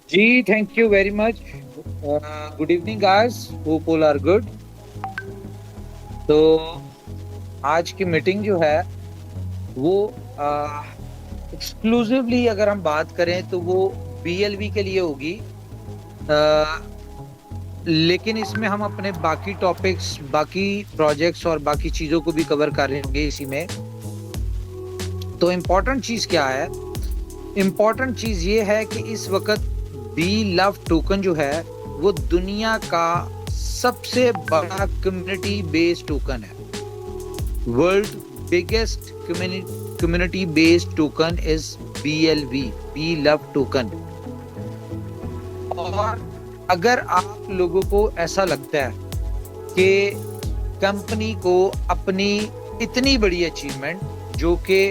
Ji, thank you very much. Good evening guys, hope all are good. तो आज की meeting जो है वो एक्सक्लूसिवली अगर हम बात करें तो वो बीएलवी के लिए होगी। अ, लेकिन इसमें हम अपने बाकी टॉपिक्स, बाकी प्रोजेक्ट्स और बाकी चीजों को भी कवर कर रहे होंगे इसी में। तो इम्पोर्टेंट चीज क्या है? इम्पोर्टेंट चीज ये है कि इस वक्त बी लव टोकन जो है वो दुनिया का सबसे बड़ा कम्युनिटी बेस्ड टोकन है। World biggest community based token is BLV, B love token. और अगर आप लोगों को ऐसा लगता है कि कंपनी को अपनी इतनी बड़ी अचीवमेंट, जो कि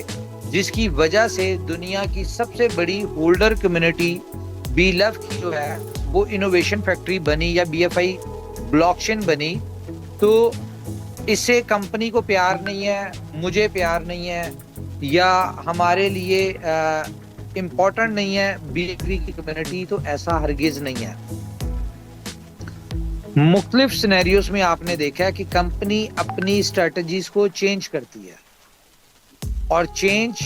जिसकी वजह से दुनिया की सबसे बड़ी होल्डर कम्युनिटी बी लव की जो है वो इनोवेशन फैक्ट्री बनी या बीएफआई ब्लॉकचेन बनी, तो इससे कंपनी को प्यार नहीं है, मुझे प्यार नहीं है, या हमारे लिए इम्पोर्टेंट नहीं है बीएफआई की कम्युनिटी, तो ऐसा हरगिज नहीं है। मुख्तलिफ सिनेरियोज में आपने देखा है कि कंपनी अपनी स्ट्रेटजीज को चेंज करती है, और चेंज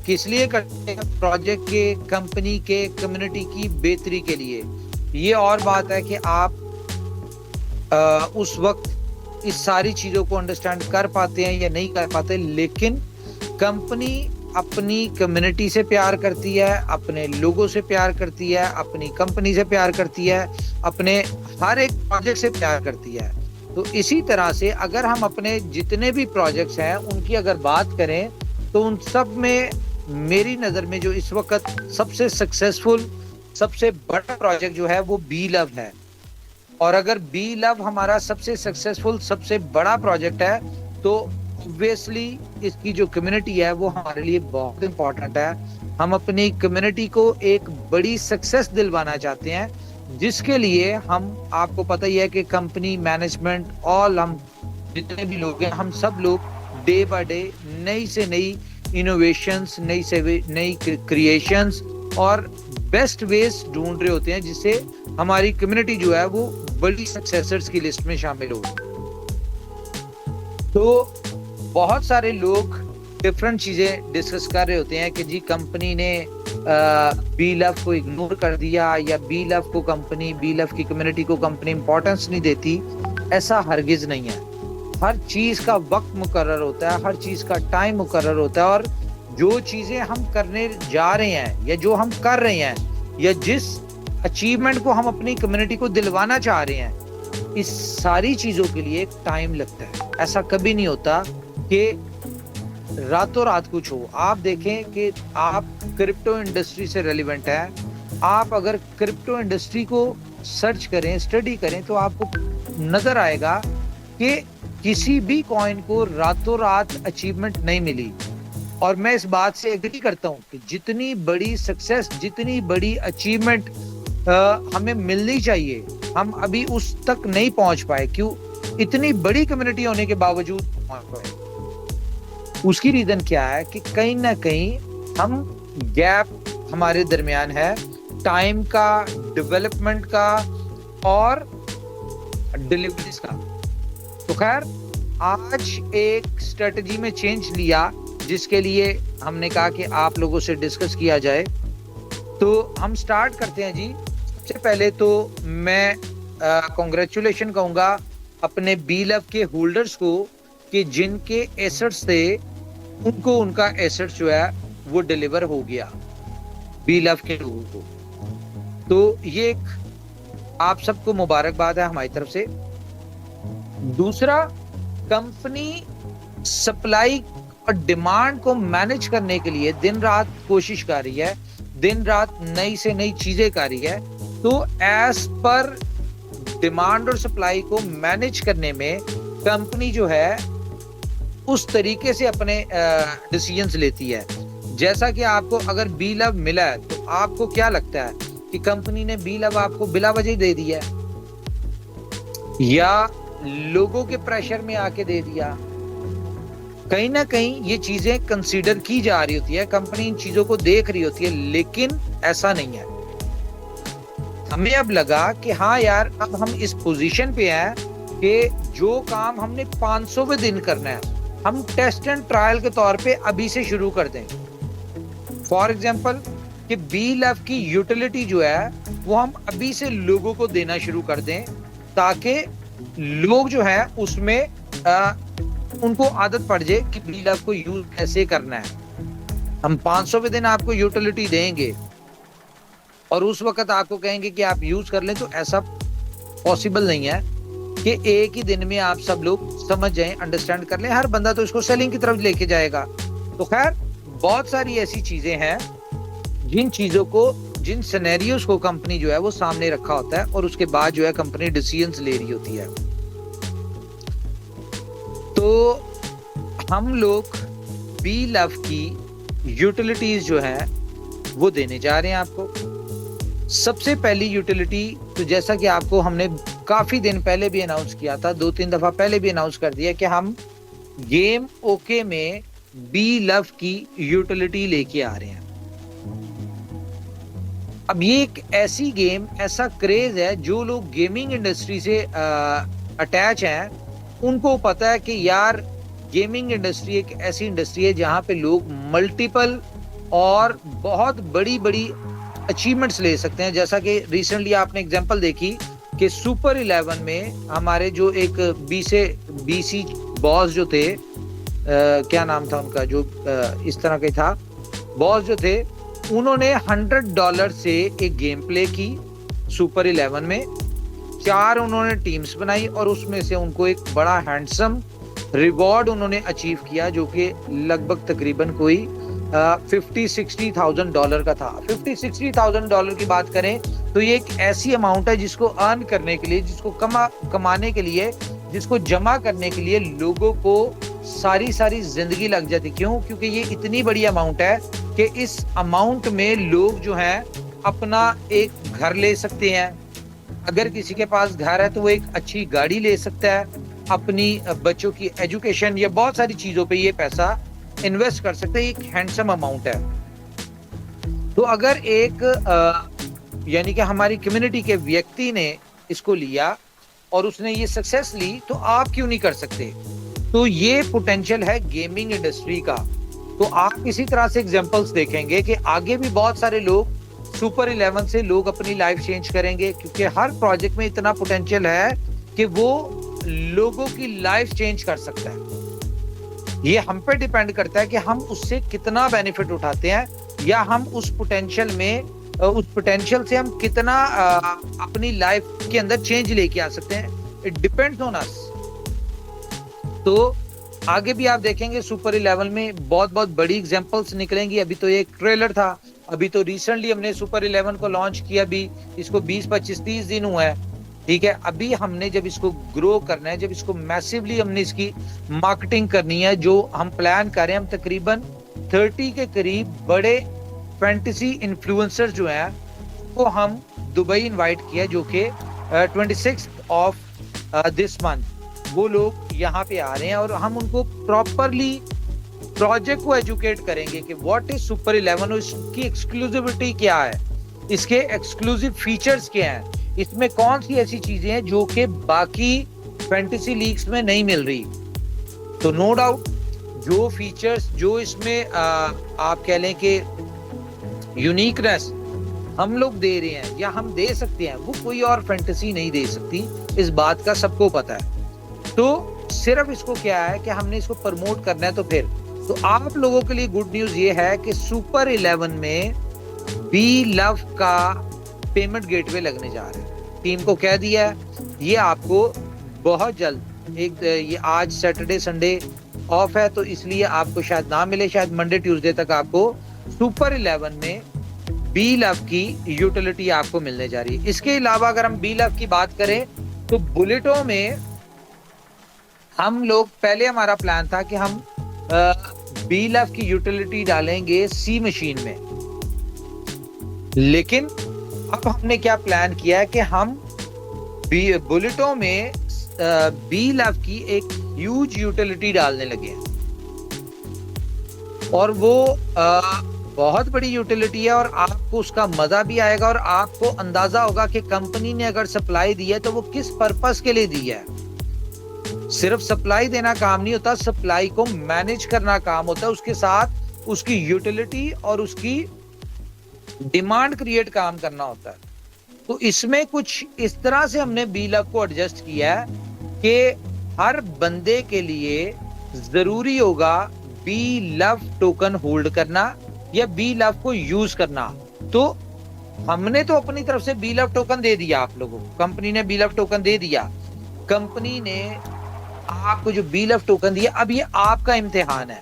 किस लिए करते हैं? प्रोजेक्ट के, कंपनी के, कम्युनिटी की बेहतरी के लिए। ये और बात है कि आप उस वक्त इस सारी चीजों को अंडरस्टैंड कर पाते हैं या नहीं कर पाते, लेकिन कंपनी अपनी कम्युनिटी से प्यार करती है, अपने लोगों से प्यार करती है, अपनी कंपनी से प्यार करती है, अपने हर एक प्रोजेक्ट से प्यार करती है। तो इसी तरह से अगर हम अपने जितने भी प्रोजेक्ट्स हैं उनकी अगर बात करें तो उन सब में मेरी नजर में जो इस वक्त सबसे सक्सेसफुल, सबसे बड़ा प्रोजेक्ट जो है वो बी लव है। और अगर बी लव हमारा सबसे सक्सेसफुल, सबसे बड़ा प्रोजेक्ट है, तो ऑब्वियसली इसकी जो कम्युनिटी है वो हमारे लिए बहुत इंपॉर्टेंट है। हम अपनी कम्युनिटी को एक बड़ी सक्सेस दिलवाना चाहते हैं, जिसके लिए हम, आपको पता ही है कि कंपनी मैनेजमेंट, ऑल, हम जितने भी लोग हैं, हम सब लोग डे बाय डे नई से नई इनोवेशंस, नई से नई क्रिएशंस और बेस्ट वेज ढूंढ रहे होते हैं, जिससे हमारी कम्युनिटी जो है वो बड़ी सक्सेसर्स की लिस्ट में शामिल हो। तो बहुत सारे लोग डिफरेंट चीजें डिस्कस कर रहे होते हैं कि जी कंपनी ने बी लव को इग्नोर कर दिया, या बी लव को कंपनी, बी लव की कम्युनिटी को कंपनी इंपॉर्टेंस नहीं देती। ऐसा हरगिज नहीं है। हर चीज का वक्त मुकर्रर होता है, हर चीज का टाइम मुकर्रर होता है, और जो चीजें हम करने जा रहे हैं या जो हम कर रहे हैं या जिस अचीवमेंट को हम अपनी कम्युनिटी को दिलवाना चाह रहे हैं, इस सारी चीजों के लिए एक टाइम लगता है। ऐसा कभी नहीं होता कि रातों रात कुछ हो। आप देखें कि आप क्रिप्टो इंडस्ट्री से रेलिवेंट है, आप अगर क्रिप्टो इंडस्ट्री को सर्च करें, स्टडी करें, तो आपको नजर आएगा कि किसी भी कॉइन को रातों रात अचीवमेंट नहीं मिली। और मैं इस बात से एग्री करता हूं कि जितनी बड़ी सक्सेस, जितनी बड़ी अचीवमेंट हमें मिलनी चाहिए, हम अभी उस तक नहीं पहुंच पाए। क्यों? इतनी बड़ी कम्युनिटी होने के बावजूद पहुंच पाए। उसकी रीजन क्या है कि कहीं ना कहीं हम, गैप हमारे दरमियान है, टाइम का, डेवलपमेंट का और डिलीवरीज का। तो खैर, आज एक स्ट्रेटजी में चेंज लिया, जिसके लिए हमने कहा कि आप लोगों से डिस्कस किया जाए। तो हम स्टार्ट करते हैं जी। सबसे पहले तो मैं कॉन्ग्रेचुलेशन कहूंगा अपने बी लव के होल्डर्स को, कि जिनके एसेट्स थे उनको उनका एसेट्स जो है वो डिलीवर हो गया, बी लव के लोगों को। तो ये एक आप सबको मुबारकबाद है हमारी तरफ से। दूसरा, कंपनी सप्लाई और डिमांड को मैनेज करने के लिए दिन रात कोशिश कर रही है, दिन रात नई से नई चीजें कर रही है। तो एज पर डिमांड और सप्लाई को मैनेज करने में कंपनी जो है उस तरीके से अपने डिसीजंस लेती है। जैसा कि आपको अगर बी लव मिला है, तो आपको क्या लगता है कि कंपनी ने बी लव आपको बिला वजह दे दिया है, या लोगों के प्रेशर में आके दे दिया? कहीं ना कहीं ये चीजें कंसीडर की जा रही होती है, कंपनी इन चीजों को देख रही होती है, लेकिन ऐसा नहीं है। हमें अब लगा कि हाँ यार, अब हम इस पोजीशन पे हैं कि जो काम हमने 500वें दिन करना है, हम टेस्ट एंड ट्रायल के तौर पे अभी से शुरू कर दें। फॉर एग्जाम्पल कि बी लव की यूटिलिटी जो है वो हम अभी से लोगों को देना शुरू कर दें, ताकि लोग जो है उसमें उनको आदत पड़ जाए कि बी लव को यूज कैसे करना है। हम 500वें दिन आपको यूटिलिटी देंगे और उस वक्त आपको कहेंगे कि आप यूज कर लें, तो ऐसा पॉसिबल नहीं है कि एक ही दिन में आप सब लोग समझ जाएं, अंडरस्टैंड कर लें। हर बंदा तो इसको सेलिंग की तरफ लेके जाएगा। तो खैर, बहुत सारी ऐसी चीजें हैं जिन चीजों को, जिन सिनेरियोस को कंपनी जो है वो सामने रखा होता है और उसके बाद जो है कंपनी डिसीजंस ले रही होती है। तो हम लोग बी लव की यूटिलिटीज जो है वो देने जा रहे हैं आपको। सबसे पहली यूटिलिटी, तो जैसा कि आपको हमने काफी दिन पहले भी अनाउंस किया था, 2-3 दफा पहले भी अनाउंस कर दिया कि हम गेम ओके में बी लव की यूटिलिटी लेके आ रहे हैं। अब ये एक ऐसी गेम, ऐसा क्रेज है, जो लोग गेमिंग इंडस्ट्री से अटैच हैं उनको पता है कि यार गेमिंग इंडस्ट्री एक ऐसी इंडस्ट्री है जहां पे लोग मल्टीपल और बहुत बड़ी बड़ी अचीवमेंट्स ले सकते हैं। जैसा कि रिसेंटली आपने एग्जांपल देखी कि सुपर 11 में हमारे जो एक बीसी बॉस जो थे, क्या नाम था उनका, जो इस तरह के था बॉस जो थे, उन्होंने $100 से एक गेम प्ले की सुपर 11 में। 4 उन्होंने टीम्स बनाई और उसमें से उनको एक बड़ा हैंडसम रिवॉर्ड उन्होंने अचीव किया, जो कि लगभग तकरीबन कोई $50,000-60,000 का था। $50,000-60,000 की बात करें तो ये एक ऐसी अमाउंट है जिसको अर्न करने के लिए, जिसको कमाने के लिए, जिसको जमा करने के लिए लोगों को सारी जिंदगी लग जाती। क्यों? क्योंकि ये इतनी बड़ी अमाउंट है कि इस अमाउंट में लोग जो हैं अपना एक घर ले सकते हैं। अगर किसी के पास घर है तो वो एक अच्छी गाड़ी ले सकता है, अपनी बच्चों की एजुकेशन या बहुत सारी चीजों पे ये पैसा इन्वेस्ट कर सकते हैं। एक हैंडसम अमाउंट है। तो अगर एक यानी कि हमारी कम्युनिटी के व्यक्ति ने इसको लिया और उसने ये सक्सेस ली, तो आप क्यों नहीं कर सकते? तो ये पोटेंशियल है गेमिंग इंडस्ट्री का। तो आप इसी तरह से एग्जांपल्स देखेंगे कि आगे भी बहुत सारे लोग सुपर 11 से लोग अपनी लाइफ चेंज करेंगे, क्योंकि हर प्रोजेक्ट में इतना पोटेंशियल है कि वो लोगों की लाइफ चेंज कर सकता है। ये हम पे डिपेंड करता है कि हम उससे कितना बेनिफिट उठाते हैं, या हम उस पोटेंशियल से हम कितना अपनी लाइफ के अंदर चेंज लेके आ सकते हैं। It depends on us. तो आगे भी आप देखेंगे सुपर 11 में बहुत बड़ी एग्जांपल्स निकलेंगी। अभी तो ये एक ट्रेलर था, अभी तो रिसेंटली हमने सुपर 11 को लॉन्च किया, भी इसको 20, 25, 30 दिन हुआ है। ठीक है, अभी हमने जब इसको ग्रो करना है, जब इसको मैसिवली हमने इसकी मार्केटिंग करनी है, जो हम प्लान कर रहे हैं, हम तकरीबन 30 के करीब बड़े फैंटेसी इन्फ्लुएंसर जो हैं वो हम दुबई इनवाइट किया, जो कि 26 ऑफ दिस मंथ वो लोग यहाँ पे आ रहे हैं और हम उनको प्रॉपरली प्रोजेक्ट को एजुकेट करेंगे कि व्हाट इज सुपर 11, इसकी एक्सक्लूसिविटी क्या है, इसके एक्सक्लूसिव फीचर्स क्या हैं, इसमें कौन सी ऐसी चीजें हैं जो कि बाकी फैंटेसी लीग्स में नहीं मिल रही। तो नो डाउट जो फीचर्स, जो इसमें आप कह लें कि यूनिकनेस हम लोग दे रहे हैं या हम दे सकते हैं, वो कोई और फैंटेसी नहीं दे सकती। इस बात का सबको पता है। तो सिर्फ इसको क्या है कि हमने इसको प्रमोट करना है। तो फिर तो आप लोगों के लिए गुड न्यूज ये है कि सुपर 11 में बी लव का पेमेंट गेटवे लगने जा रहे हैं। टीम को कह दिया है, ये आपको बहुत जल्द ये आज सैटरडे संडे ऑफ है तो इसलिए आपको शायद ना मिले, शायद मंडे ट्यूसडे तक आपको सुपर 11 में बी लव की यूटिलिटी आपको मिलने जा रही है। इसके अलावा अगर हम बी लव की बात करें तो बुलेटों में हम लोग, पहले हमारा प्लान था कि हम बी लव की यूटिलिटी डालेंगे सी मशीन में, लेकिन अब हमने क्या प्लान किया है कि हम बुलेटों में बी लव की एक ह्यूज यूटिलिटी डालने लगे हैं। और वो बहुत बड़ी यूटिलिटी है और आपको उसका मजा भी आएगा और आपको अंदाजा होगा कि कंपनी ने अगर सप्लाई दी है तो वो किस पर्पस के लिए दी है। सिर्फ सप्लाई देना काम नहीं होता, सप्लाई को मैनेज करना काम होता है, उसके साथ उसकी यूटिलिटी और उसकी डिमांड क्रिएट काम करना होता है। तो इसमें कुछ इस तरह से हमने बी लव को एडजस्ट किया है कि हर बंदे के लिए जरूरी होगा बी लव टोकन होल्ड करना या बी लव को यूज करना। तो हमने तो अपनी तरफ से बी लव टोकन दे दिया आप लोगों को, कंपनी ने बी लव टोकन दे दिया, कंपनी ने आपको जो बी लव टोकन दिया, अब ये आपका इम्तिहान है।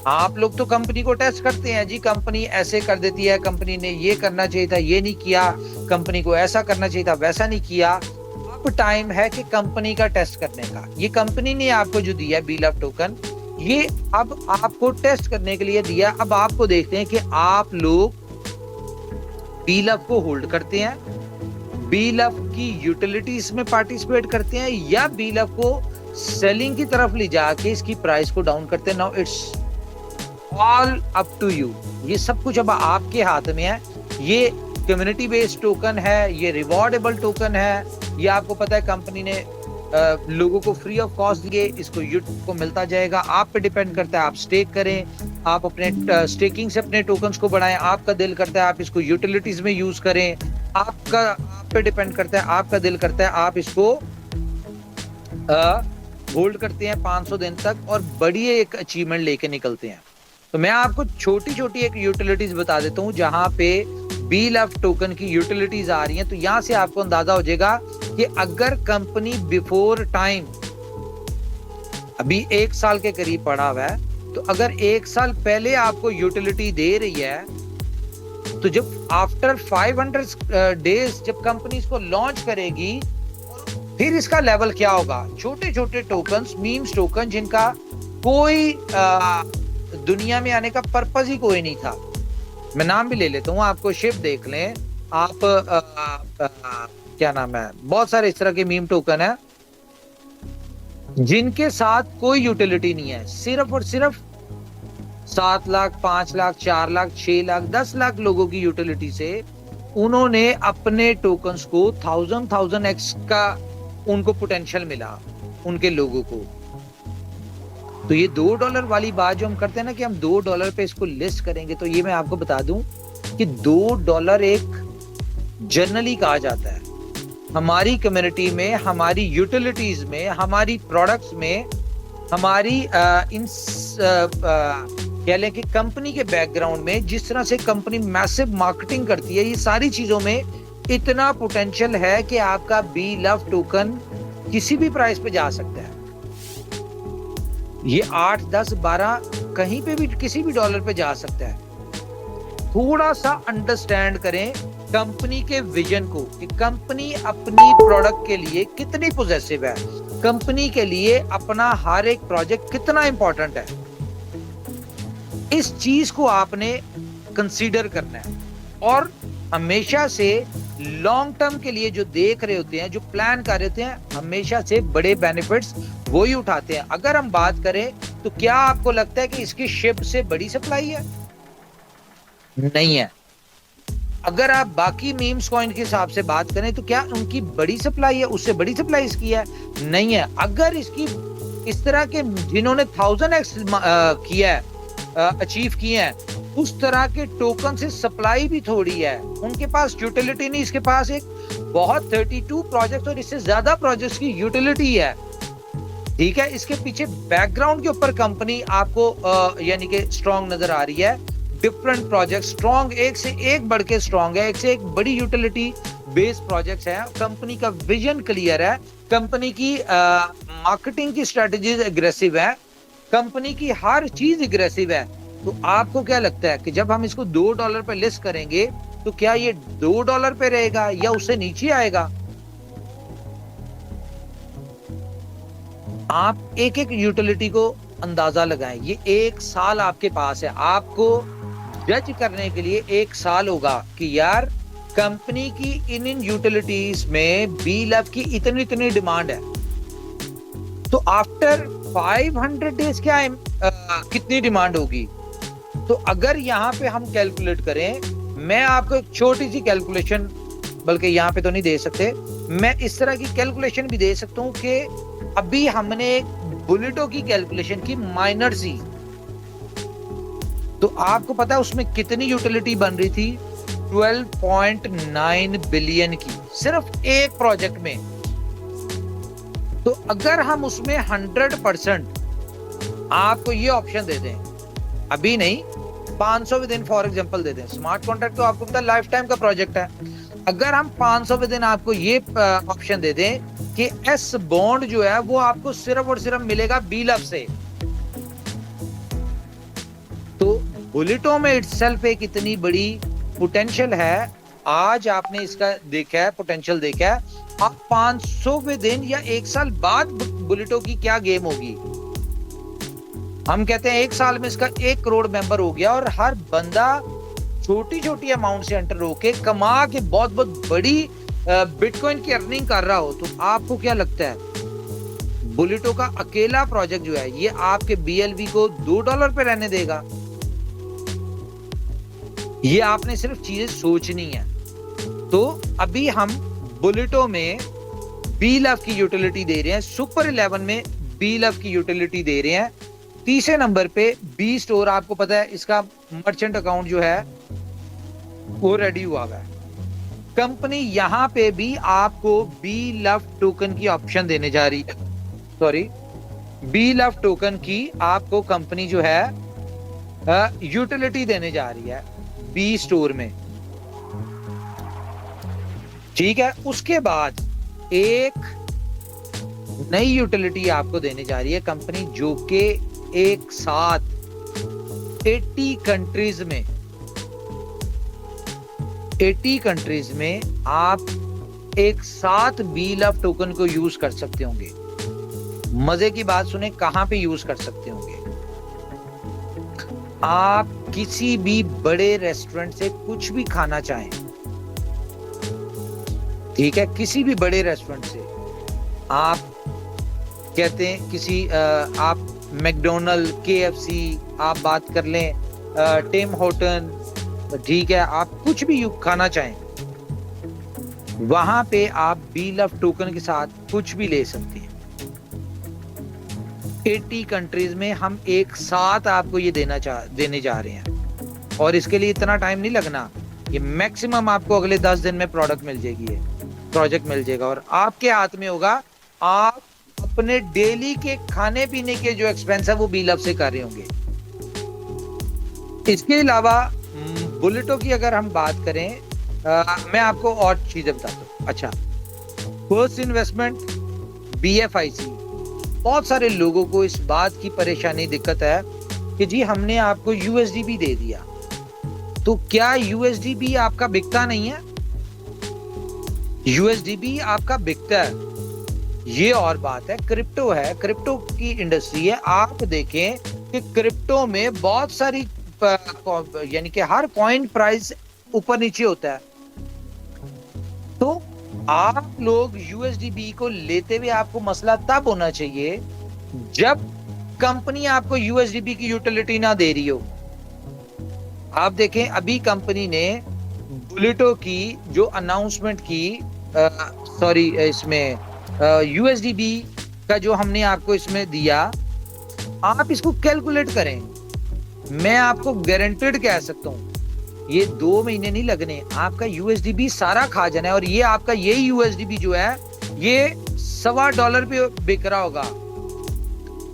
आप लोग तो कंपनी को टेस्ट करते हैं जी, कंपनी ऐसे कर देती है, कंपनी ने ये करना चाहिए था ये नहीं किया, कंपनी को ऐसा करना चाहिए था वैसा नहीं किया। अब टाइम है कि कंपनी का टेस्ट करने का। ये कंपनी ने आपको जो दिया बी लव टोकन, ये अब आपको टेस्ट करने के लिए दिया। अब आपको देखते हैं कि आप लोग बी लव को होल्ड करते हैं, बी लव की यूटिलिटीज में पार्टिसिपेट करते हैं, या बी लव को सेलिंग की तरफ ले जाके इसकी प्राइस को डाउन करते हैं। Now it's all up to you. ये सब कुछ अब आपके हाथ में है। ये कम्युनिटी बेस्ड टोकन है, ये रिवॉर्डेबल टोकन है, ये आपको पता है कंपनी ने लोगों को फ्री ऑफ कॉस्ट दिए, इसको यूट्यूब को मिलता जाएगा। आप पे डिपेंड करता है, आप स्टेक करें, आप अपने स्टेकिंग से अपने टोकन्स को बढ़ाएं, आपका दिल करता है आप इसको यूटिलिटीज में यूज करें, आप पे डिपेंड करता है, आपका दिल करता है आप इसको होल्ड करते हैं 500 दिन तक और बड़ी एक अचीवमेंट लेके निकलते हैं। तो मैं आपको छोटी छोटी एक यूटिलिटीज बता देता हूं जहां पे बी लव टोकन की यूटिलिटीज आ रही हैं। तो यहां से आपको अंदाजा हो जाएगा कि अगर कंपनी बिफोर टाइम अभी 1 साल के करीब पड़ा हुआ है, तो अगर 1 साल पहले आपको यूटिलिटी दे रही है, तो जब आफ्टर 500 डेज जब कंपनी इसको लॉन्च करेगी, फिर इसका लेवल क्या होगा। छोटे छोटे टोकन्स, मीम्स टोकन, जिनका कोई दुनिया में आने का पर्पस ही कोई नहीं था। मैं नाम भी ले लेता हूँ, आपको शिप देख लें आप, क्या नाम है, बहुत सारे इस तरह के मीम टोकन है जिनके साथ कोई यूटिलिटी नहीं है, सिर्फ और सिर्फ 7 लाख 5 लाख 4 लाख 6 लाख 10 लाख लोगों की यूटिलिटी से उन्होंने अपने टोकन्स को 1000x का उनको पोटेंशियल मिला उनके लोगों को। तो ये $2 वाली बात जो हम करते हैं ना कि हम $2 पे इसको लिस्ट करेंगे, तो ये मैं आपको बता दूं कि $2 एक जनरली कहा जाता है हमारी कम्युनिटी में, हमारी यूटिलिटीज में, हमारी प्रोडक्ट्स में, हमारी कह लें कि कंपनी के बैकग्राउंड में जिस तरह से कंपनी मैसिव मार्केटिंग करती है, ये सारी चीजों में इतना पोटेंशियल है कि आपका बी लव टोकन किसी भी प्राइस पे जा सकता है। ये 8, 10, 12 कहीं पे भी किसी भी डॉलर पे जा सकता है। थोड़ा सा अंडरस्टैंड करें कंपनी के विजन को कि कंपनी अपनी प्रोडक्ट के लिए कितनी पॉजिटिव है, कंपनी के लिए अपना हर एक प्रोजेक्ट कितना इंपॉर्टेंट है। इस चीज को आपने कंसीडर करना है और हमेशा से लॉन्ग टर्म के लिए जो देख रहे होते हैं, जो प्लान कर रहे होते हैं, हमेशा से बड़े बेनिफिट्स वो ही उठाते हैं। अगर हम बात करें तो क्या आपको लगता है कि इसकी शिप से बड़ी सप्लाई है? नहीं है। अगर आप बाकी मीम्स कॉइन के हिसाब से बात करें तो क्या उनकी बड़ी सप्लाई है, उससे बड़ी सप्लाई इसकी है? नहीं है। अगर इसकी इस तरह के जिन्होंने 1000x किया है, अचीव किए हैं, उस तरह के टोकन से सप्लाई भी थोड़ी है, उनके पास यूटिलिटी नहीं, इसके पास एक बहुत 32 प्रोजेक्ट और इससे ज्यादा प्रोजेक्ट्स की यूटिलिटी है। ठीक है, इसके पीछे बैकग्राउंड के ऊपर कंपनी आपको यानी कि स्ट्रॉन्ग नजर आ रही है। डिफरेंट प्रोजेक्ट स्ट्रॉन्ग, एक से एक बढ़ के स्ट्रॉन्ग है, एक से एक बड़ी यूटिलिटी बेस्ड प्रोजेक्ट्स हैं। कंपनी का विजन क्लियर है, कंपनी की मार्केटिंग की स्ट्रेटजीज एग्रेसिव है, कंपनी की हर चीज एग्रेसिव है। तो आपको क्या लगता है कि जब हम इसको $2 पे लिस्ट करेंगे तो क्या ये $2 पे रहेगा या उससे नीचे आएगा? आप एक एक यूटिलिटी को अंदाजा लगाएं। ये 1 साल आपके पास है, आपको जज करने के लिए 1 साल होगा कि यार कंपनी की इन यूटिलिटीज में बी लव की इतनी इतनी डिमांड है। तो आफ्टर 500 डेज क्या कितनी डिमांड होगी? तो अगर यहाँ पे हम कैलकुलेट करें, मैं आपको एक छोटी सी कैलकुलेशन, बल्कि यहाँ पे तो नहीं दे सकते, मैं इस तरह की कैलकुलेशन भी दे सकता हूँ कि अभी हमने एक बुलेटो की कैलकुलेशन की माइनर सी, तो आपको पता है उसमें कितनी यूटिलिटी बन रही थी? 12.9 बिलियन की, सिर्फ एक प्रोजेक्ट में। तो अगर हम उसमें 100% आपको ये ऑप्शन दे दें, अभी नहीं 500 विद इन फॉर एग्जांपल दे दें, स्मार्ट कॉन्ट्रैक्ट तो आपको पता है लाइफ टाइम का प्रोजेक्ट है, अगर हम 500 विद इन आपको ये ऑप्शन दे दें कि एस बॉन्ड जो है वो आपको सिर्फ और सिर्फ मिलेगा बीलअप से, तो बुलेटो में इटसेल्फ एक इतनी बड़ी पोटेंशियल है। आज आपने इसका देखा है, पोटेंशियल देखा है, अब 500 विद इन या एक साल बाद बुलेटो की क्या गेम होगी। हम कहते हैं एक साल में इसका 1 करोड़ मेंबर हो गया और हर बंदा छोटी छोटी अमाउंट से एंटर होके कमा के बहुत बहुत बड़ी बिटकॉइन की अर्निंग कर रहा हो, तो आपको क्या लगता है बुलेटो का अकेला प्रोजेक्ट जो है ये आपके BLV को $2 पे रहने देगा? ये आपने सिर्फ चीजें सोचनी है। तो अभी हम बुलेटो में BLOVE की यूटिलिटी दे रहे हैं, सुपर 11 में BLOVE की यूटिलिटी दे रहे हैं। तीसरे नंबर पे बी स्टोर, आपको पता है इसका मर्चेंट अकाउंट जो है वो रेडी हुआ है। कंपनी यहां पे भी आपको BLOVE टोकन की ऑप्शन देने जा रही है, सॉरी BLOVE टोकन की आपको कंपनी जो है यूटिलिटी देने जा रही है बी स्टोर में, ठीक है। उसके बाद एक नई यूटिलिटी आपको देने जा रही है कंपनी, जो कि एक साथ 80 कंट्रीज में आप एक साथ BLOVE टोकन को यूज कर सकते होंगे। मजे की बात सुने, कहां पे यूज कर सकते होंगे? आप किसी भी बड़े रेस्टोरेंट से कुछ भी खाना चाहें, ठीक है, किसी भी बड़े रेस्टोरेंट से आप कहते हैं किसी आप मैकडोनल्ड, KFC आप बात कर लें, टिम हॉर्टन, ठीक है, आप कुछ भी खाना चाहें वहां पे आप BLOVE टोकन के साथ कुछ भी ले सकते हैं। 80 कंट्रीज में हम एक साथ आपको ये देने जा रहे हैं, और इसके लिए इतना टाइम नहीं लगना, ये मैक्सिमम आपको अगले 10 दिन में प्रोजेक्ट मिल जाएगा और आपके हाथ में होगा। आप अपने डेली के खाने पीने के जो एक्सपेंस है वो BLOVE से कर रहे होंगे। इसके अलावा बुलेटो की अगर हम बात करें, मैं आपको और चीजें बताता हूँ। अच्छा, फर्स्ट इन्वेस्टमेंट BFIC, बहुत सारे लोगों को इस बात की परेशानी दिक्कत है कि जी हमने आपको USDB दे दिया, तो क्या USDB आपका बिकता नहीं है? USDB आपका बिकता है, ये और बात है। क्रिप्टो है, क्रिप्टो की इंडस्ट्री है। आप देखें कि क्रिप्टो में बहुत सारी यानी कि हर कॉइन प्राइस ऊपर नीचे होता है, तो आप लोग USDB को लेते हुए आपको मसला तब होना चाहिए जब कंपनी आपको USDB की यूटिलिटी ना दे रही हो। आप देखें अभी कंपनी ने बुलेटो की जो अनाउंसमेंट की, सॉरी इसमें USDB का जो हमने आपको इसमें दिया, आप इसको कैलकुलेट करें, मैं आपको गारंटेड कह सकता हूं ये 2 महीने नहीं लगने, आपका USDB सारा खा जाना है। और ये आपका यही USDB जो है ये $1.25 पे बिक रहा होगा।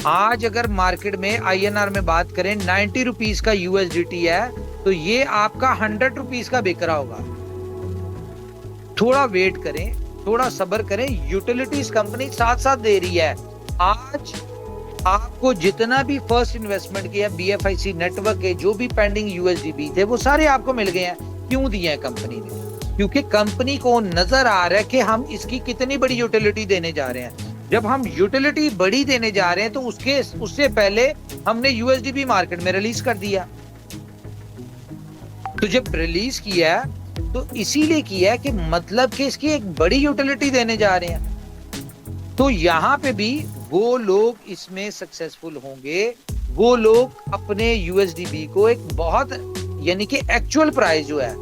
आज अगर मार्केट में INR में बात करें 90 रुपीज का USDT है, तो ये आपका 100 रुपीज का बिक रहा होगा। थोड़ा वेट करें, थोड़ा सब्र करें, यूटिलिटीज कंपनी साथ साथ दे रही है। आज आपको जितना भी फर्स्ट इन्वेस्टमेंट किया BFIC नेटवर्क के जो भी पेंडिंग USDB थे वो सारे आपको मिल गए हैं। क्यों दिए हैं कंपनी ने? क्योंकि कंपनी को नजर आ रहा है कि हम इसकी कितनी बड़ी यूटिलिटी देने जा रहे हैं। जब हम यूटिलिटी बड़ी देने जा रहे हैं तो उससे पहले हमने USDB मार्केट में रिलीज कर दिया। तो जब रिलीज किया तो इसीलिए किया कि मतलब कि इसकी एक बड़ी यूटिलिटी देने जा रहे हैं। तो यहां पे भी वो लोग इसमें सक्सेसफुल होंगे, वो लोग अपने यूएसडीबी को एक बहुत, यानी कि एक्चुअल प्राइस जो है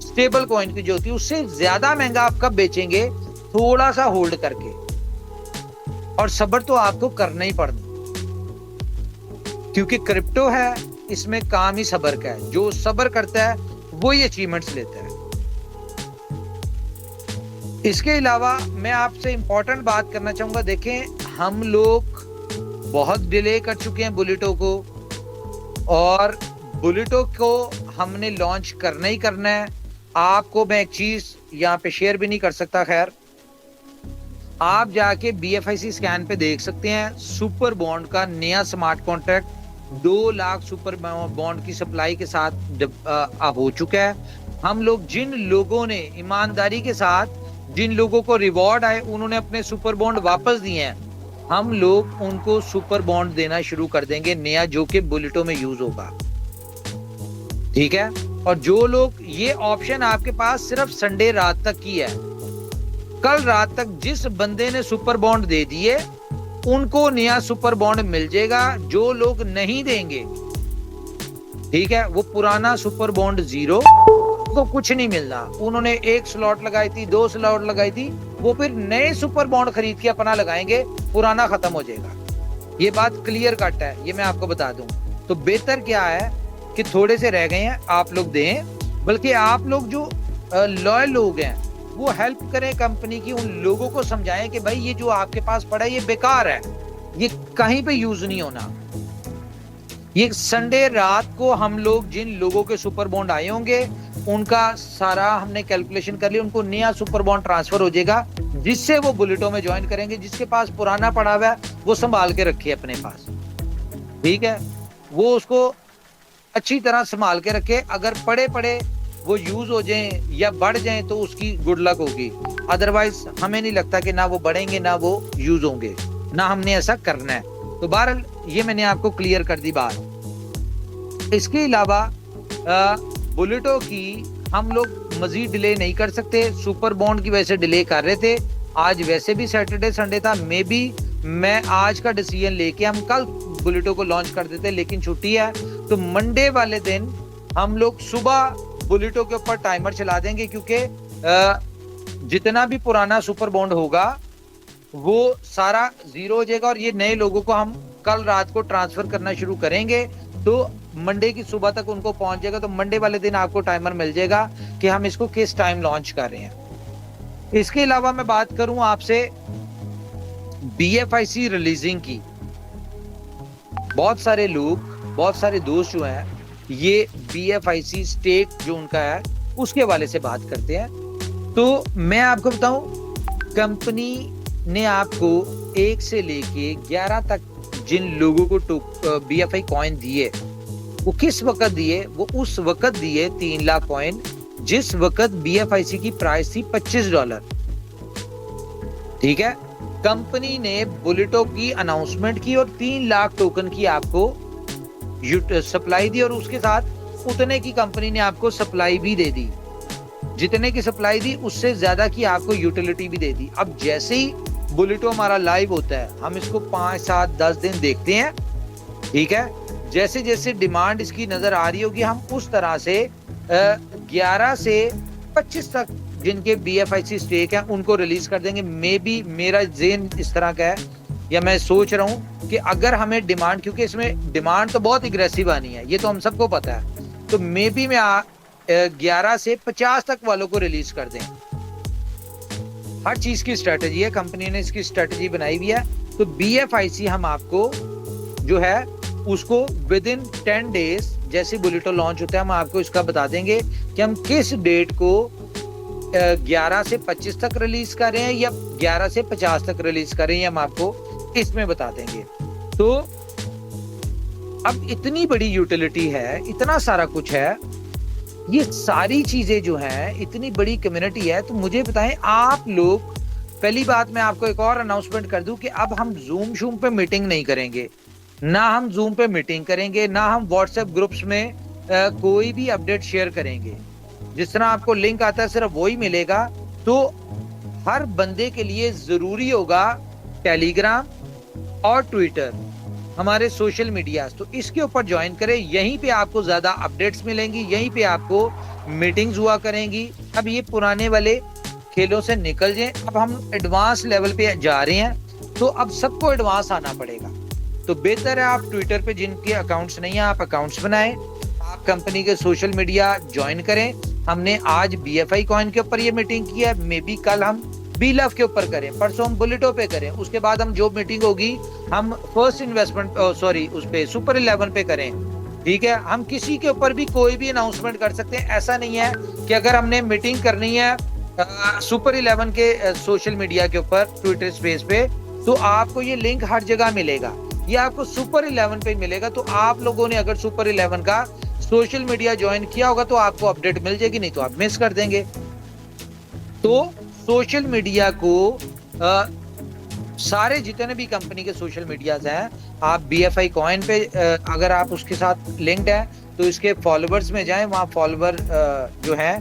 स्टेबल कॉइन की जो होती है उससे ज्यादा महंगा आप कब बेचेंगे, थोड़ा सा होल्ड करके। और सब्र तो आपको करना ही पड़ना, क्योंकि क्रिप्टो है, इसमें काम ही सब्र का है। जो सब्र करता है वो ही अचीवमेंट्स लेता है। इसके अलावा मैं आपसे इंपॉर्टेंट बात करना चाहूंगा, देखें हम लोग बहुत डिले कर चुके हैं बुलेटो को, और बुलेटो को हमने लॉन्च करना ही करना है। आपको मैं एक चीज यहाँ पे शेयर भी नहीं कर सकता, खैर आप जाके BFIC स्कैन पे देख सकते हैं, सुपर बॉन्ड का नया smart contract 2 lakh super bond की सप्लाई के साथ हो चुका है। हम लोग जिन लोगों ने ईमानदारी के साथ, जिन लोगों को रिवॉर्ड आए, उन्होंने अपने सुपर बॉन्ड वापस दिए हैं, हम लोग उनको सुपर बॉन्ड देना शुरू कर देंगे नया, जो कि बुलेटो में यूज होगा। ठीक है, और जो लोग, ये ऑप्शन आपके पास सिर्फ संडे रात तक की है। कल रात तक जिस बंदे ने सुपर बॉन्ड दे दिए उनको नया सुपर बॉन्ड मिल जाएगा। जो लोग नहीं देंगे, ठीक है, वो पुराना सुपर बॉन्ड जीरो, तो कुछ नहीं मिलना। उन्होंने 1 स्लॉट लगाई थी, 2 स्लॉट लगाई थी, वो फिर नए सुपर बॉन्ड खरीद के अपना लगाएंगे, पुराना खत्म हो जाएगा। ये बात क्लियर कट है, ये मैं आपको बता दूं। तो बेहतर क्या है कि थोड़े से रह गए हैं आप लोग दें, बल्कि आप लोग जो लॉयल लोग हैं वो हेल्प करें कंपनी की, उन लोगों को समझाएं कि भाई ये जो आपके पास पड़ा है ये बेकार है, ये कहीं पे यूज नहीं होना। ये संडे रात को हम लोग जिन लोगों के सुपर बॉन्ड आए होंगे उनका सारा हमने कैलकुलेशन कर लिया, उनको नया सुपर बॉन्ड ट्रांसफर हो जाएगा, जिससे वो बुलेटो में ज्वाइन करेंगे। जिसके पास पुराना पड़ा हुआ है वो संभाल के रखे अपने पास, ठीक है, वो उसको अच्छी तरह संभाल के रखे। अगर पड़े पड़े वो यूज हो जाएं या बढ़ जाएं तो उसकी गुड लक होगी, अदरवाइज हमें नहीं लगता कि ना वो बढ़ेंगे ना वो यूज होंगे, ना हमने ऐसा करना है। तो बहरहाल ये मैंने आपको क्लियर कर दी बात। इसके अलावा बुलेटो की हम लोग मजीद डिले नहीं कर सकते, सुपर बॉन्ड की वजह से डिले कर रहे थे। आज वैसे भी सैटरडे संडे था, मे बी मैं आज का डिसीजन लेके हम कल बुलेटो को लॉन्च कर देते, लेकिन छुट्टी है तो मंडे वाले दिन हम लोग सुबह बुलेटो के ऊपर टाइमर चला देंगे, क्योंकि जितना भी पुराना सुपर बॉन्ड होगा वो सारा जीरो हो जाएगा और ये नए लोगों को हम कल रात को ट्रांसफर करना शुरू करेंगे, तो मंडे की सुबह तक उनको पहुंच जाएगा। तो मंडे वाले दिन आपको टाइमर मिल जाएगा कि हम इसको किस टाइम लॉन्च कर रहे हैं। इसके अलावा मैं बात करूं आपसे BFIC रिलीजिंग की, बहुत सारे लोग, बहुत सारे दोस्त जो हैं ये BFIC स्टेक जो उनका है उसके हवाले से बात करते हैं। तो मैं आपको बताऊं, कंपनी ने आपको 1 से लेके 11 तक जिन लोगों को BFI कॉइन दिए, वो किस वक्त दिए, वो उस वक्त दिए 3 लाख कॉइन जिस वक्त BFIC की प्राइस थी $25। ठीक है, कंपनी ने बुलेटो की अनाउंसमेंट की और 3 लाख टोकन की आपको सप्लाई दी, और उसके साथ उतने की कंपनी ने आपको सप्लाई भी दे दी। जितने की सप्लाई दी उससे ज्यादा की आपको यूटिलिटी भी दे दी। अब जैसे ही बुलेटो हमारा लाइव होता है, हम इसको 5, 7, 10 दिन देखते हैं, ठीक है, जैसे जैसे डिमांड इसकी नजर आ रही होगी हम उस तरह से 11 से 25 तक जिनके BFIC स्टेक है उनको रिलीज कर देंगे। मे बी मेरा ज़हन इस तरह का है, या मैं सोच रहा हूं कि अगर हमें डिमांड, क्योंकि इसमें डिमांड तो बहुत एग्रेसिव आनी है, ये तो हम सबको पता है, तो मे बी मैं 11 से 50 तक वालों को रिलीज कर दें। हर चीज की स्ट्रेटेजी है, कंपनी ने इसकी स्ट्रेटेजी बनाई हुई है। तो BFIC हम आपको जो है उसको विद इन 10 डेज जैसे बुलेटो लॉन्च होता है हम आपको इसका बता देंगे कि हम किस डेट को 11 से 25 तक रिलीज कर रहे हैं या 11 से 50 तक रिलीज कर रहे हैं, हम आपको इसमें बता देंगे। तो अब इतनी बड़ी यूटिलिटी है, इतना सारा कुछ है, ये सारी चीजें जो हैं, इतनी बड़ी कम्युनिटी है, तो मुझे बताएं आप लोग। पहली बात मैं आपको एक और अनाउंसमेंट कर दूं कि अब हम जूम पे मीटिंग नहीं करेंगे, ना हम जूम पे मीटिंग करेंगे, ना हम व्हाट्सएप ग्रुप्स में कोई भी अपडेट शेयर करेंगे। जिस तरह आपको लिंक आता है सिर्फ वही मिलेगा। तो हर बंदे के लिए जरूरी होगा टेलीग्राम और ट्विटर, हमारे सोशल मीडिया, तो इसके ऊपर ज्वाइन करें। यहीं पे आपको ज्यादा अपडेट्स मिलेंगी, यहीं पे आपको मीटिंग्स हुआ करेंगी। अब ये पुराने वाले खेलों से निकल जाएं, अब हम एडवांस लेवल पे जा रहे हैं, तो अब सबको एडवांस आना पड़ेगा। तो बेहतर है आप ट्विटर पे जिनके अकाउंट्स नहीं है आप अकाउंट्स बनाएं, आप कंपनी के सोशल मीडिया ज्वाइन करें। हमने आज BFI कॉइन के ऊपर ये मीटिंग की है, मे बी कल हम BLOVE के ऊपर करें, परसों हम बुलेटो पे करें, उसके बाद हम जो मीटिंग होगी हम फर्स्ट इन्वेस्टमेंट सॉरी उस पे सुपर 11 पे करें। ठीक है, हम किसी के ऊपर भी कोई भी अनाउंसमेंट कर सकते हैं। ऐसा नहीं है कि अगर हमने मीटिंग करनी है सुपर 11 के सोशल मीडिया के ऊपर ट्विटर स्पेस पे, तो आपको ये लिंक हर जगह मिलेगा, ये आपको सुपर 11 पे मिलेगा। तो आप लोगों ने अगर सुपर 11 का सोशल मीडिया ज्वाइन किया होगा तो आपको अपडेट मिल जाएगी, नहीं तो आप मिस कर देंगे। तो सोशल मीडिया को सारे जितने भी कंपनी के सोशल मीडियाज हैं, आप BFI कॉइन पे अगर आप उसके साथ लिंक्ड है तो इसके फॉलोवर्स में जाएं, वहां फॉलोवर जो है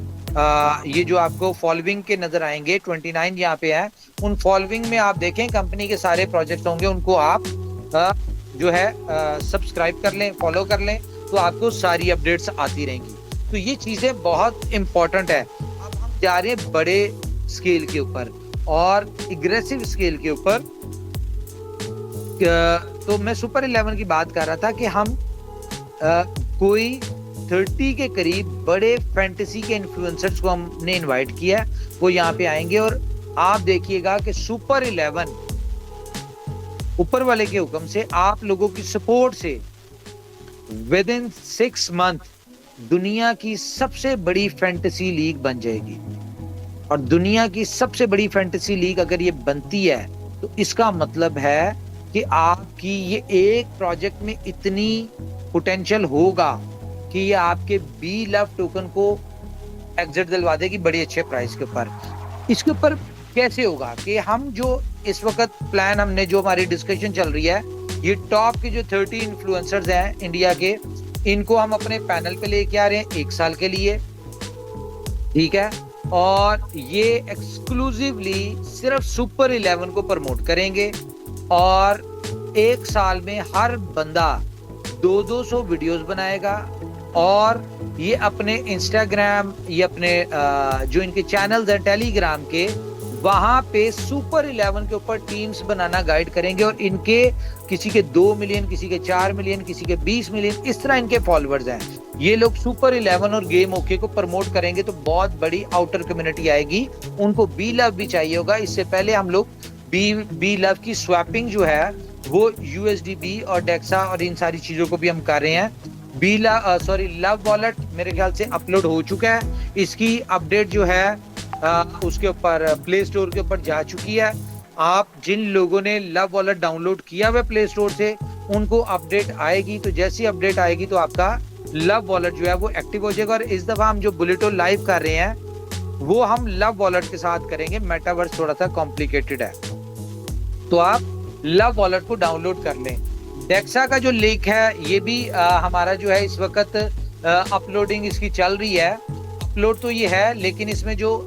ये जो आपको फॉलोइंग के नजर आएंगे 29 यहाँ पे है, उन फॉलोइंग में आप देखें कंपनी के सारे प्रोजेक्ट होंगे, उनको आप जो है सब्सक्राइब कर लें, फॉलो कर लें, तो आपको सारी अपडेट्स आती रहेंगी। तो ये चीजें बहुत इंपॉर्टेंट है। अब हम जा रहे हैं बड़े स्केल के ऊपर और एग्रेसिव स्केल के ऊपर। तो मैं सुपर 11 की बात कर रहा था कि हम कोई 30 के करीब बड़े फैंटेसी के इन्फ्लुएंसर्स को हमने इनवाइट किया है, वो यहाँ पे आएंगे और आप देखिएगा कि सुपर 11 ऊपर वाले के हुक्म से, आप लोगों की सपोर्ट से विद इन 6 मंथ दुनिया की सबसे बड़ी फैंटेसी लीग बन जाएगी। और दुनिया की सबसे बड़ी फैंटेसी लीग अगर ये बनती है तो इसका मतलब है कि आपकी ये एक प्रोजेक्ट में इतनी पोटेंशियल होगा कि ये आपके BLOVE टोकन को एग्जिट दिलवा देगी बड़ी अच्छे प्राइस के ऊपर। इसके ऊपर कैसे होगा कि हम जो इस वक्त प्लान हमने जो हमारी डिस्कशन चल रही है, ये टॉप के जो 30 इन्फ्लुएंसर्स हैं इंडिया के, इनको हम अपने पैनल पे लेके आ रहे हैं 1 साल के लिए। ठीक है, और ये एक्सक्लूसिवली सिर्फ सुपर 11 को प्रमोट करेंगे और 1 साल में हर बंदा 200 वीडियोस बनाएगा और ये अपने इंस्टाग्राम, ये अपने जो इनके चैनल्स हैं टेलीग्राम के, वहां पे सुपर 11 के ऊपर टीम्स बनाना गाइड करेंगे। और इनके किसी के 2 मिलियन, किसी के 4 मिलियन, किसी के 20 मिलियन, इस तरह इनके फॉलोअर्स हैं। ये लोग सुपर 11 और गेम ओके को प्रमोट करेंगे तो बहुत बड़ी आउटर कम्युनिटी आएगी। उनको BLOVE भी चाहिए होगा। इससे पहले हम लोग BLOVE की स्वैपिंग जो है वो USDB और डेक्सा और इन सारी चीजों को भी हम कर रहे हैं। LOVE वॉलेट मेरे ख्याल से अपलोड हो चुका है, इसकी अपडेट जो है उसके ऊपर प्ले स्टोर के ऊपर जा चुकी है। आप जिन लोगों ने LOVE वॉलेट डाउनलोड किया हुआ प्ले स्टोर से, उनको अपडेट आएगी, तो जैसी अपडेट आएगी तो आपका LOVE वॉलेट जो है वो एक्टिव हो जाएगा। और इस दफा हम जो बुलेटो लाइव कर रहे हैं वो हम LOVE वॉलेट के साथ करेंगे। मेटावर्स थोड़ा सा कॉम्प्लिकेटेड है, तो आप LOVE वॉलेट को डाउनलोड कर लें। डेक्सा का जो लिंक है ये भी हमारा जो है इस वक्त अपलोडिंग इसकी चल रही है। अपलोड तो ये है, लेकिन इसमें जो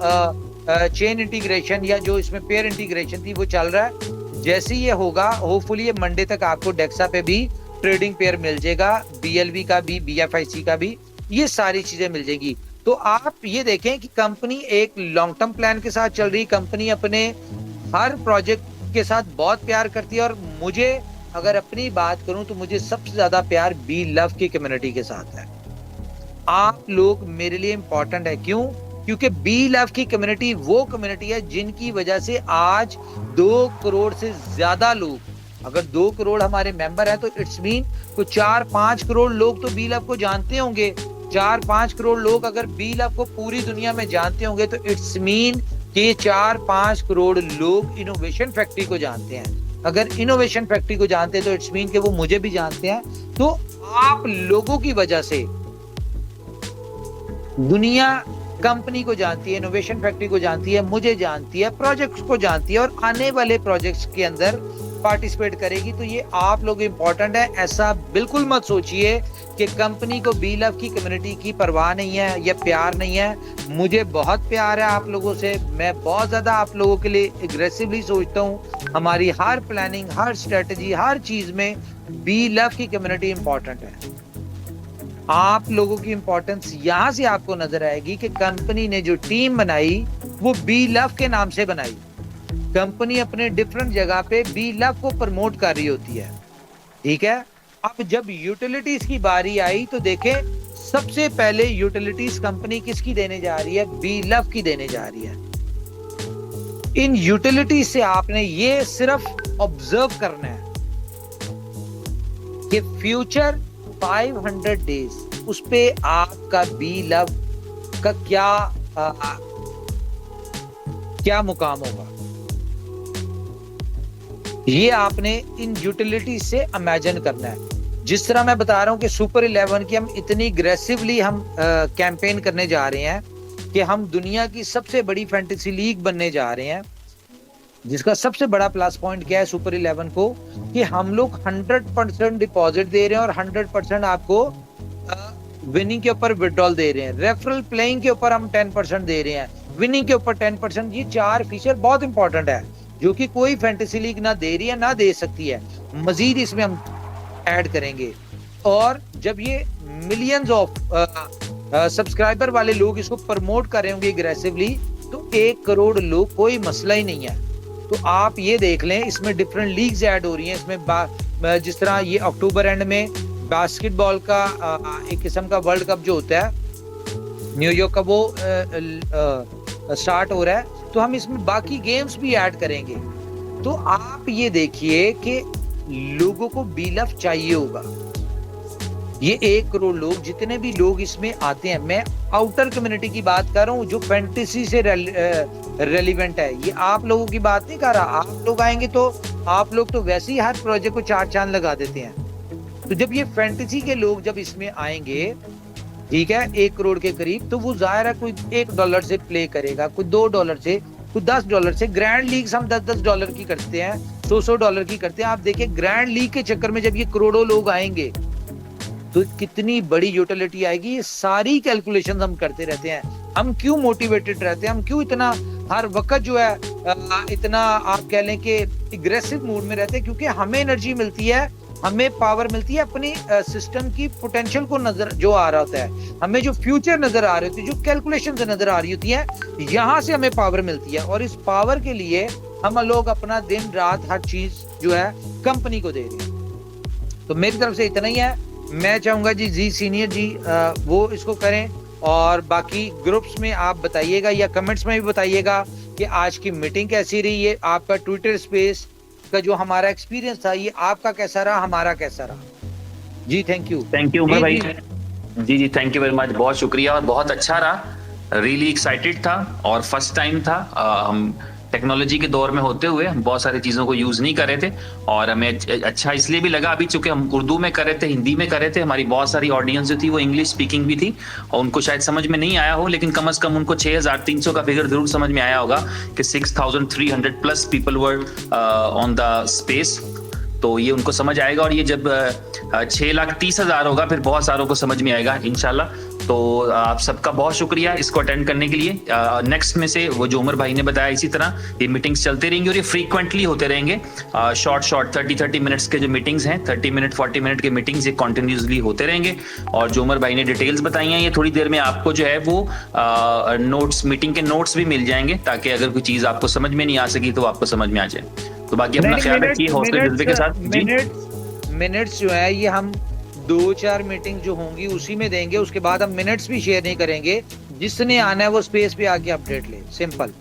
चेन इंटीग्रेशन या जो इसमें पेयर इंटीग्रेशन थी वो चल रहा है। जैसे ये होगा होपफुली ये मंडे तक आपको डेक्सा पे भी ट्रेडिंग पेयर मिल जाएगा, BLV का भी, BFIC का भी, ये सारी चीजें मिल जाएगी। तो आप ये देखें कि कंपनी एक लॉन्ग टर्म प्लान के साथ चल रही, कंपनी अपने हर प्रोजेक्ट के साथ बहुत प्यार करती है। और मुझे अगर अपनी बात करूं तो मुझे सबसे ज्यादा प्यार BLOVE की कम्युनिटी के साथ है। आप लोग मेरे लिए इंपॉर्टेंट है, क्यों? क्योंकि BLOVE की कम्युनिटी वो कम्युनिटी है जिनकी वजह से आज 2 करोड़ से ज्यादा लोग, अगर 2 करोड़ हमारे मेंबर हैं तो इट्स मीन को 4-5 करोड़ लोग तो BLOVE को जानते होंगे। 4-5 करोड़ लोग अगर BLOVE को पूरी दुनिया में जानते होंगे तो इट्स मीन कि 4-5 करोड़ लोग इनोवेशन फैक्ट्री को जानते हैं। अगर इनोवेशन फैक्ट्री को जानते हैं तो इट्स मीन कि वो मुझे भी जानते हैं। तो आप लोगों की वजह से दुनिया कंपनी को जानती है, इनोवेशन फैक्ट्री को जानती है, मुझे जानती है, प्रोजेक्ट्स को जानती है, और आने वाले प्रोजेक्ट्स के अंदर पार्टिसिपेट करेगी। तो ये आप लोग इम्पोर्टेंट है। ऐसा बिल्कुल मत सोचिए कि कंपनी को बी लव की कम्युनिटी की परवाह नहीं है या प्यार नहीं है। मुझे बहुत प्यार है आप लोगों से। मैं बहुत ज्यादा आप लोगों के लिए एग्रेसिवली सोचता हूँ। हमारी हर प्लानिंग, हर स्ट्रेटजी, हर चीज में बी लव की कम्युनिटी इंपॉर्टेंट है। आप लोगों की इंपॉर्टेंस यहां से आपको नजर आएगी कि कंपनी ने जो टीम बनाई वो बी लव के नाम से बनाई। कंपनी अपने डिफरेंट जगह पे बी लव को प्रमोट कर रही होती है, ठीक है। अब जब यूटिलिटीज की बारी आई तो देखें, सबसे पहले यूटिलिटीज कंपनी किसकी देने जा रही है? बी लव की देने जा रही है। इन यूटिलिटीज से आपने ये सिर्फ ऑब्जर्व करना है कि फ्यूचर 500 डेज उस पे आपका बी लव का क्या मुकाम होगा, ये आपने इन यूटिलिटी से इमेजिन करना है। जिस तरह मैं बता रहा हूं कि सुपर 11 की हम इतनी अग्रेसिवली हम कैंपेन करने जा रहे हैं कि हम दुनिया की सबसे बड़ी फैंटेसी लीग बनने जा रहे हैं, जिसका सबसे बड़ा प्लस पॉइंट क्या है सुपर 11 को, कि हम लोग 100% डिपॉजिट दे रहे हैं और 100% आपको विनिंग के ऊपर विड्रॉल दे रहे हैं। रेफरल प्लेइंग के ऊपर हम 10% दे रहे हैं, विनिंग के ऊपर 10%। ये 4 फीचर बहुत इंपॉर्टेंट है जो कि कोई फैंटेसी लीग ना दे रही है ना दे सकती है। मजीद इसमें हम ऐड करेंगे। और जब ये मिलियंस ऑफ सब्सक्राइबर वाले लोग इसको प्रमोट कर रहे होंगे एग्रेसिवली, तो 1 करोड़ लोग कोई मसला ही नहीं है। तो आप ये देख लें, इसमें डिफरेंट लीग्स ऐड हो रही हैं। इसमें जिस तरह ये अक्टूबर एंड में बास्केटबॉल का एक किस्म का वर्ल्ड कप जो होता है न्यूयॉर्क का, वो स्टार्ट हो रहा है, तो हम इसमें बाकी गेम्स भी ऐड करेंगे। तो आप ये देखिए कि लोगों को बी लव चाहिए होगा। ये 1 करोड़ लोग, जितने भी लोग इसमें आते हैं, मैं आउटर कम्युनिटी की बात कर रहा हूँ जो फैंटेसी से रेलिवेंट है, ये आप लोगों की बात नहीं कर रहा। आप लोग आएंगे तो आप लोग तो वैसे ही हर प्रोजेक्ट को 4 चांद लगा देते हैं। तो जब ये फैंटेसी के लोग जब इसमें आएंगे, ठीक है, 1 करोड़ के करीब, तो वो जाहिर है कोई $1 से प्ले करेगा, कोई $2 से, कोई $10 से। ग्रैंड लीग हम $10 की करते हैं, $100 की करते हैं। आप देखिए ग्रैंड लीग के चक्कर में जब ये करोड़ों लोग आएंगे तो कितनी बड़ी यूटिलिटी आएगी। ये सारी कैलकुलेशंस हम करते रहते हैं। हम क्यों मोटिवेटेड रहते हैं, हम क्यों इतना हर वक्त जो है इतना आप कह लें कि एग्रेसिव मूड में रहते हैं, क्योंकि हमें एनर्जी मिलती है, हमें पावर मिलती है अपनी सिस्टम की पोटेंशियल को नजर जो आ रहा होता है, हमें जो फ्यूचर नजर आ रही होती है, जो कैलकुलेशन नजर आ रही होती है, यहाँ से हमें पावर मिलती है। और इस पावर के लिए हम लोग अपना दिन रात हर चीज जो है कंपनी को दे रहे हैं। तो मेरी तरफ से इतना ही है। मैं चाहूंगा जी सीनियर जी वो इसको करें, और बाकी ग्रुप्स में आप बताइएगा या कमेंट्स में भी बताइएगा कि आज की मीटिंग कैसी रही है, आपका ट्विटर स्पेस का जो हमारा एक्सपीरियंस था, ये आपका कैसा रहा, हमारा कैसा रहा। जी थैंक यू उमर भाई। जी थैंक यू वेरी मच, बहुत शुक्रिया और बहुत अच्छा रहा। रियली एक्साइटेड था और फर्स्ट टाइम था। हम टेक्नोलॉजी के दौर में होते हुए हम बहुत सारी चीज़ों को यूज़ नहीं कर रहे थे, और हमें अच्छा इसलिए भी लगा अभी, चूंकि हम उर्दू में कर रहे थे, हिंदी में कर रहे थे, हमारी बहुत सारी ऑडियंस जो थी वो इंग्लिश स्पीकिंग भी थी और उनको शायद समझ में नहीं आया हो, लेकिन कम से कम उनको 6300 का फिगर जरूर समझ में आया होगा कि 6300 plus people were on the space. तो ये उनको समझ आएगा, और ये जब 6,30,000 होगा फिर बहुत सारों को समझ में आएगा इंशाल्लाह। तो आप सबका बहुत शुक्रिया इसको अटेंड करने के लिए। नेक्स्ट में से वो जो उमर भाई ने बताया, इसी तरह ये मीटिंग्स चलते रहेंगी और ये फ्रीक्वेंटली होते रहेंगे। शॉर्ट 30 मिनट्स के जो मीटिंग्स हैं, 30 मिनट 40 मिनट के मीटिंग्स, ये कॉन्टिन्यूसली होते रहेंगे। और जो उमर भाई ने डिटेल्स बताई हैं, ये थोड़ी देर में आपको जो है वो नोट्स, मीटिंग के नोट्स भी मिल जाएंगे, ताकि अगर कोई चीज़ आपको समझ में नहीं आ सकी तो आपको समझ में आ जाए। तो बाकी अपना ख्याल रखिए, हौसले जज्बे के साथ। मिनट्स जो है ये हम 2-4 मीटिंग जो होंगी उसी में देंगे, उसके बाद हम मिनट्स भी शेयर नहीं करेंगे। जिसने आना है वो स्पेस पे आके अपडेट ले, सिंपल।